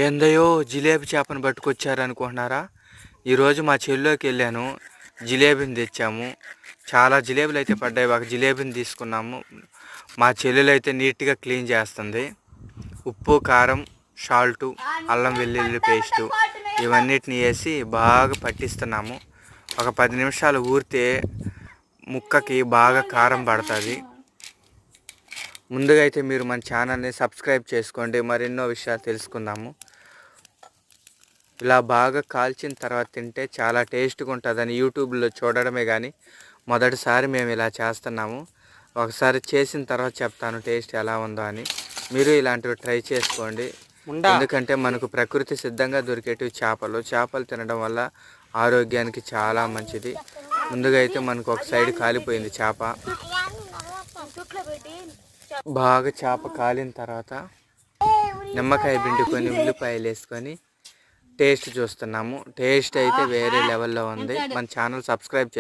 ఏందయ్యో జిలేబీ చేపను పట్టుకొచ్చారనుకుంటున్నారా? ఈరోజు మా చెల్లోకి వెళ్ళాను, జిలేబీని తెచ్చాము. చాలా జిలేబీలు అయితే పడ్డాయి. ఒక జిలేబీని తీసుకున్నాము. మా చెల్లెలు అయితే నీట్గా క్లీన్ చేస్తుంది. ఉప్పు, కారం, సాల్టు, అల్లం వెల్లుల్లి పేస్టు ఇవన్నిటిని వేసి బాగా పట్టిస్తున్నాము. ఒక 10 నిమిషాలు ఊరితే ముక్కకి బాగా కారం పడుతుంది. ముందుగా అయితే మీరు మన ఛానల్ని సబ్స్క్రైబ్ చేసుకోండి, మరెన్నో విషయాలు తెలుసుకుందాము. ఇలా బాగా కాల్చిన తర్వాత తింటే చాలా టేస్ట్గా ఉంటుందని యూట్యూబ్లో చూడడమే కానీ మొదటిసారి మేము ఇలా చేస్తున్నాము. ఒకసారి చేసిన తర్వాత చెప్తాను టేస్ట్ ఎలా ఉందో అని. మీరు ఇలాంటివి ట్రై చేసుకోండి. ఎందుకంటే మనకు ప్రకృతి సిద్ధంగా దొరికేటివి చేపలు తినడం వల్ల ఆరోగ్యానికి చాలా మంచిది. ముందుగా అయితే మనకు ఒక సైడ్ కాలిపోయింది చేప. బాగా చేప కాలిన తర్వాత నిమ్మకాయ పిండుకొని ఉల్లిపాయలు వేసుకొని టేస్ట్ చూస్తున్నాము. టేస్ట్ అయితే వేరే లెవెల్లో ఉంది. మన ఛానల్ సబ్స్క్రైబ్